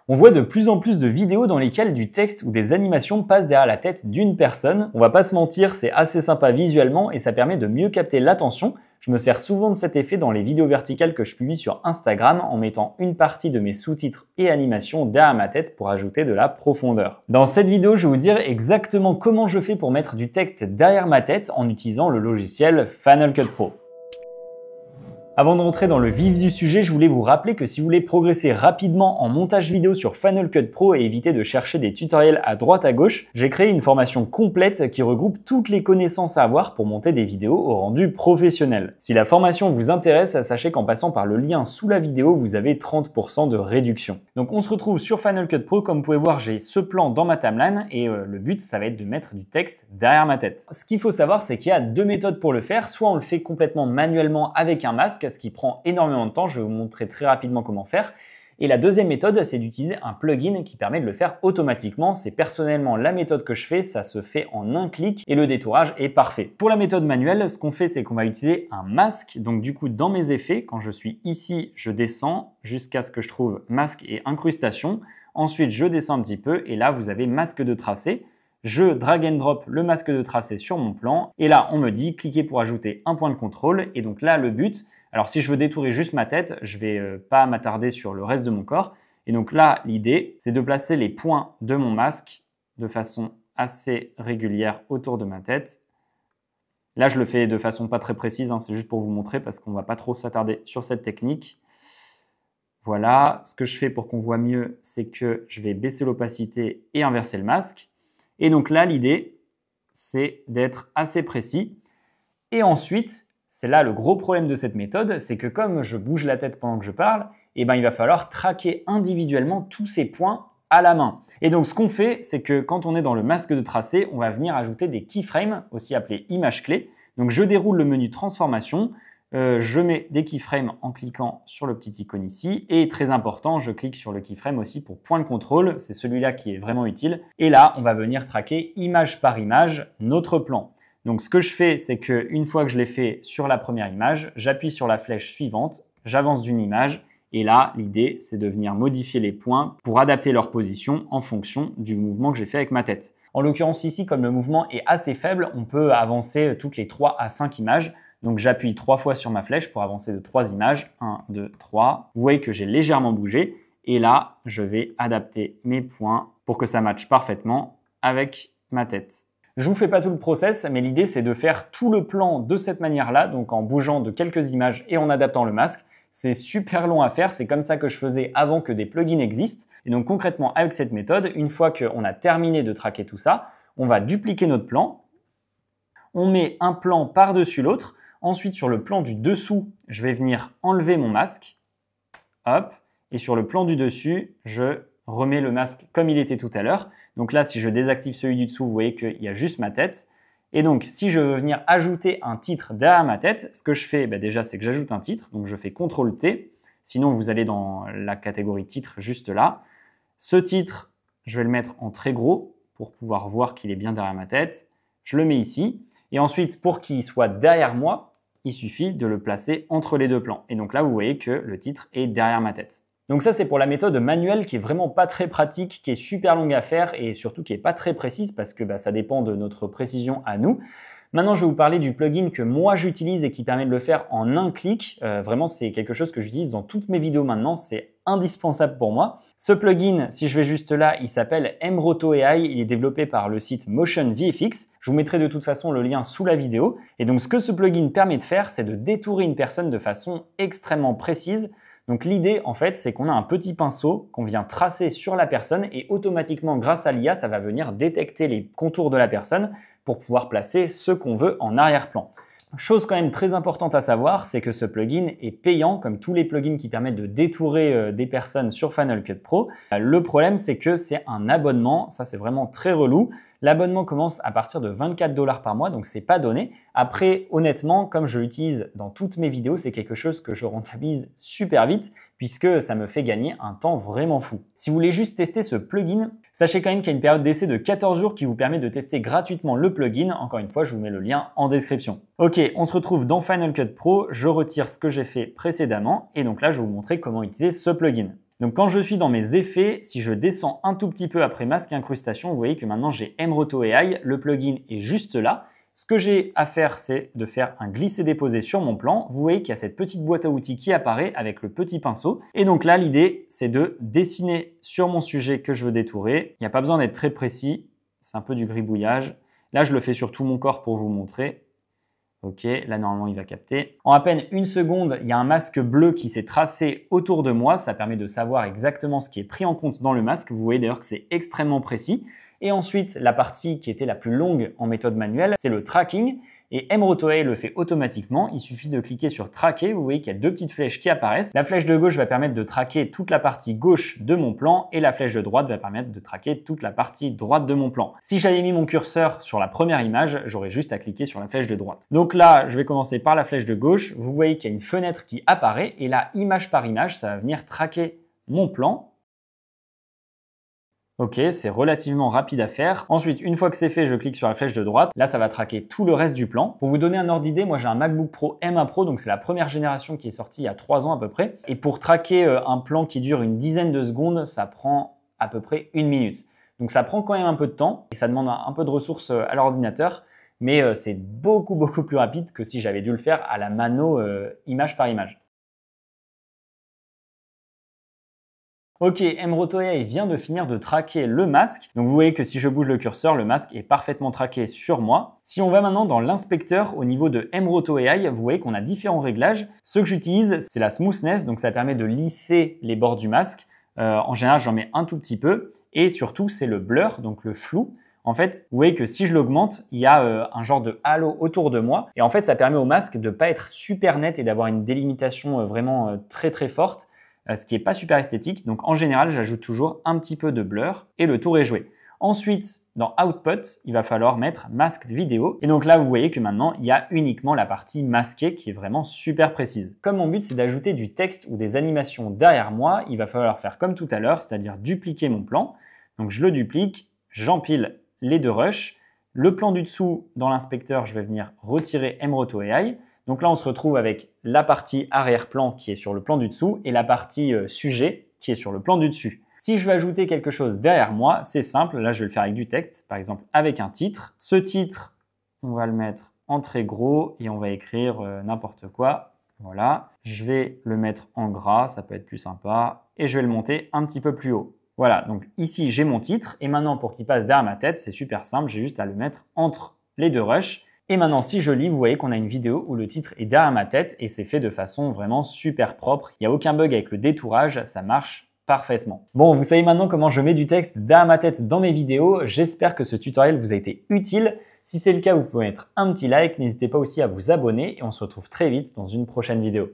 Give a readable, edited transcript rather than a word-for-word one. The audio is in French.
On voit de plus en plus de vidéos dans lesquelles du texte ou des animations passent derrière la tête d'une personne. On va pas se mentir, c'est assez sympa visuellement et ça permet de mieux capter l'attention. Je me sers souvent de cet effet dans les vidéos verticales que je publie sur Instagram en mettant une partie de mes sous-titres et animations derrière ma tête pour ajouter de la profondeur. Dans cette vidéo, je vais vous dire exactement comment je fais pour mettre du texte derrière ma tête en utilisant le logiciel Final Cut Pro. Avant de rentrer dans le vif du sujet, je voulais vous rappeler que si vous voulez progresser rapidement en montage vidéo sur Final Cut Pro et éviter de chercher des tutoriels à droite à gauche, j'ai créé une formation complète qui regroupe toutes les connaissances à avoir pour monter des vidéos au rendu professionnel. Si la formation vous intéresse, sachez qu'en passant par le lien sous la vidéo, vous avez 30% de réduction. Donc on se retrouve sur Final Cut Pro. Comme vous pouvez voir, j'ai ce plan dans ma timeline et le but, ça va être de mettre du texte derrière ma tête. Ce qu'il faut savoir, c'est qu'il y a deux méthodes pour le faire. Soit on le fait complètement manuellement avec un masque, ce qui prend énormément de temps. Je vais vous montrer très rapidement comment faire. Et la deuxième méthode, c'est d'utiliser un plugin qui permet de le faire automatiquement. C'est personnellement la méthode que je fais, ça se fait en un clic et le détourage est parfait. Pour la méthode manuelle, ce qu'on fait, c'est qu'on va utiliser un masque. Donc du coup, dans mes effets, quand je suis ici, je descends jusqu'à ce que je trouve masque et incrustation. Ensuite, je descends un petit peu et là, vous avez masque de tracé. Je drag and drop le masque de tracé sur mon plan et là, on me dit cliquez pour ajouter un point de contrôle. Et donc là, le but, alors si je veux détourer juste ma tête, je vais pas m'attarder sur le reste de mon corps. Et donc là, l'idée, c'est de placer les points de mon masque de façon assez régulière autour de ma tête. Là, je le fais de façon pas très précise, hein, c'est juste pour vous montrer parce qu'on va pas trop s'attarder sur cette technique. Voilà, ce que je fais pour qu'on voit mieux, c'est que je vais baisser l'opacité et inverser le masque. Et donc là, l'idée, c'est d'être assez précis. Et ensuite, c'est là le gros problème de cette méthode, c'est que comme je bouge la tête pendant que je parle, il va falloir traquer individuellement tous ces points à la main. Et donc ce qu'on fait, c'est que quand on est dans le masque de tracé, on va venir ajouter des keyframes, aussi appelés images clés. Donc je déroule le menu transformation, je mets des keyframes en cliquant sur le petit icône ici. Et très important, je clique sur le keyframe aussi pour point de contrôle, c'est celui-là qui est vraiment utile. Et là, on va venir traquer image par image notre plan. Donc ce que je fais, c'est qu'une fois que je l'ai fait sur la première image, j'appuie sur la flèche suivante, j'avance d'une image et là, l'idée, c'est de venir modifier les points pour adapter leur position en fonction du mouvement que j'ai fait avec ma tête. En l'occurrence ici, comme le mouvement est assez faible, on peut avancer toutes les 3 à 5 images. Donc j'appuie 3 fois sur ma flèche pour avancer de 3 images. 1, 2, 3. Vous voyez que j'ai légèrement bougé et là, je vais adapter mes points pour que ça matche parfaitement avec ma tête. Je vous fais pas tout le process, mais l'idée c'est de faire tout le plan de cette manière-là, donc en bougeant de quelques images et en adaptant le masque. C'est super long à faire, c'est comme ça que je faisais avant que des plugins existent. Et donc concrètement avec cette méthode, une fois qu'on a terminé de traquer tout ça, on va dupliquer notre plan. On met un plan par-dessus l'autre. Ensuite sur le plan du dessous, je vais venir enlever mon masque. Hop. Et sur le plan du dessus, je remets le masque comme il était tout à l'heure. Donc là, si je désactive celui du dessous, vous voyez qu'il y a juste ma tête. Et donc, si je veux venir ajouter un titre derrière ma tête, ce que je fais déjà, c'est que j'ajoute un titre. Donc, je fais CTRL-T. Sinon, vous allez dans la catégorie titre juste là. Ce titre, je vais le mettre en très gros pour pouvoir voir qu'il est bien derrière ma tête. Je le mets ici. Et ensuite, pour qu'il soit derrière moi, il suffit de le placer entre les deux plans. Et donc là, vous voyez que le titre est derrière ma tête. Donc ça, c'est pour la méthode manuelle qui est vraiment pas très pratique, qui est super longue à faire et surtout qui est pas très précise parce que ça dépend de notre précision à nous. Maintenant, je vais vous parler du plugin que moi j'utilise et qui permet de le faire en un clic. Vraiment, c'est quelque chose que j'utilise dans toutes mes vidéos maintenant. C'est indispensable pour moi. Ce plugin, si je vais juste là, il s'appelle Mroto AI. Il est développé par le site Motion VFX. Je vous mettrai de toute façon le lien sous la vidéo. Et donc, ce que ce plugin permet de faire, c'est de détourer une personne de façon extrêmement précise. Donc l'idée, en fait, c'est qu'on a un petit pinceau qu'on vient tracer sur la personne et automatiquement, grâce à l'IA, ça va venir détecter les contours de la personne pour pouvoir placer ce qu'on veut en arrière-plan. Chose quand même très importante à savoir, c'est que ce plugin est payant, comme tous les plugins qui permettent de détourer des personnes sur Final Cut Pro. Le problème, c'est que c'est un abonnement, ça c'est vraiment très relou. L'abonnement commence à partir de 24 $ par mois, donc c'est pas donné. Après, honnêtement, comme je l'utilise dans toutes mes vidéos, c'est quelque chose que je rentabilise super vite puisque ça me fait gagner un temps vraiment fou. Si vous voulez juste tester ce plugin, sachez quand même qu'il y a une période d'essai de 14 jours qui vous permet de tester gratuitement le plugin. Encore une fois, je vous mets le lien en description. Ok, on se retrouve dans Final Cut Pro. Je retire ce que j'ai fait précédemment et donc là, je vais vous montrer comment utiliser ce plugin. Donc quand je suis dans mes effets, si je descends un tout petit peu après masque et incrustation, vous voyez que maintenant j'ai Emroto AI, le plugin est juste là. Ce que j'ai à faire, c'est de faire un glisser-déposer sur mon plan. Vous voyez qu'il y a cette petite boîte à outils qui apparaît avec le petit pinceau. Et donc là, l'idée, c'est de dessiner sur mon sujet que je veux détourer. Il n'y a pas besoin d'être très précis, c'est un peu du gribouillage. Là, je le fais sur tout mon corps pour vous montrer. Ok, là normalement il va capter. En à peine une seconde, il y a un masque bleu qui s'est tracé autour de moi. Ça permet de savoir exactement ce qui est pris en compte dans le masque. Vous voyez d'ailleurs que c'est extrêmement précis. Et ensuite, la partie qui était la plus longue en méthode manuelle, c'est le tracking. Et Emroto AI le fait automatiquement. Il suffit de cliquer sur traquer. Vous voyez qu'il y a deux petites flèches qui apparaissent. La flèche de gauche va permettre de traquer toute la partie gauche de mon plan et la flèche de droite va permettre de traquer toute la partie droite de mon plan. Si j'avais mis mon curseur sur la première image, j'aurais juste à cliquer sur la flèche de droite. Donc là, je vais commencer par la flèche de gauche. Vous voyez qu'il y a une fenêtre qui apparaît et là, image par image, ça va venir traquer mon plan. Ok, c'est relativement rapide à faire. Ensuite, une fois que c'est fait, je clique sur la flèche de droite. Là, ça va traquer tout le reste du plan. Pour vous donner un ordre d'idée, moi j'ai un MacBook Pro M1 Pro, donc c'est la première génération qui est sortie il y a 3 ans à peu près. Et pour traquer un plan qui dure une dizaine de secondes, ça prend à peu près 1 minute. Donc ça prend quand même un peu de temps et ça demande un peu de ressources à l'ordinateur, mais c'est beaucoup plus rapide que si j'avais dû le faire à la mano image par image. Ok, Emroto AI vient de finir de traquer le masque. Donc vous voyez que si je bouge le curseur, le masque est parfaitement traqué sur moi. Si on va maintenant dans l'inspecteur au niveau de Emroto AI, vous voyez qu'on a différents réglages. Ce que j'utilise, c'est la smoothness, donc ça permet de lisser les bords du masque. En général, j'en mets un tout petit peu. Et surtout, c'est le blur, donc le flou. En fait, vous voyez que si je l'augmente, il y a un genre de halo autour de moi. Et en fait, ça permet au masque de ne pas être super net et d'avoir une délimitation vraiment très forte. Ce qui n'est pas super esthétique. Donc en général, j'ajoute toujours un petit peu de blur et le tour est joué. Ensuite, dans Output, il va falloir mettre Masked Video. Et donc là, vous voyez que maintenant, il y a uniquement la partie masquée qui est vraiment super précise. Comme mon but, c'est d'ajouter du texte ou des animations derrière moi, il va falloir faire comme tout à l'heure, c'est-à-dire dupliquer mon plan. Donc je le duplique, j'empile les deux rushs. Le plan du dessous, dans l'inspecteur, je vais venir retirer Emroto AI. Donc là, on se retrouve avec la partie arrière-plan qui est sur le plan du dessous et la partie sujet qui est sur le plan du dessus. Si je veux ajouter quelque chose derrière moi, c'est simple. Là, je vais le faire avec du texte, par exemple avec un titre. Ce titre, on va le mettre en très gros et on va écrire n'importe quoi. Voilà. Je vais le mettre en gras, ça peut être plus sympa. Et je vais le monter un petit peu plus haut. Voilà, donc ici, j'ai mon titre. Et maintenant, pour qu'il passe derrière ma tête, c'est super simple. J'ai juste à le mettre entre les deux rushs. Et maintenant, si je lis, vous voyez qu'on a une vidéo où le titre est derrière ma tête et c'est fait de façon vraiment super propre. Il n'y a aucun bug avec le détourage, ça marche parfaitement. Bon, vous savez maintenant comment je mets du texte derrière ma tête dans mes vidéos. J'espère que ce tutoriel vous a été utile. Si c'est le cas, vous pouvez mettre un petit like. N'hésitez pas aussi à vous abonner et on se retrouve très vite dans une prochaine vidéo.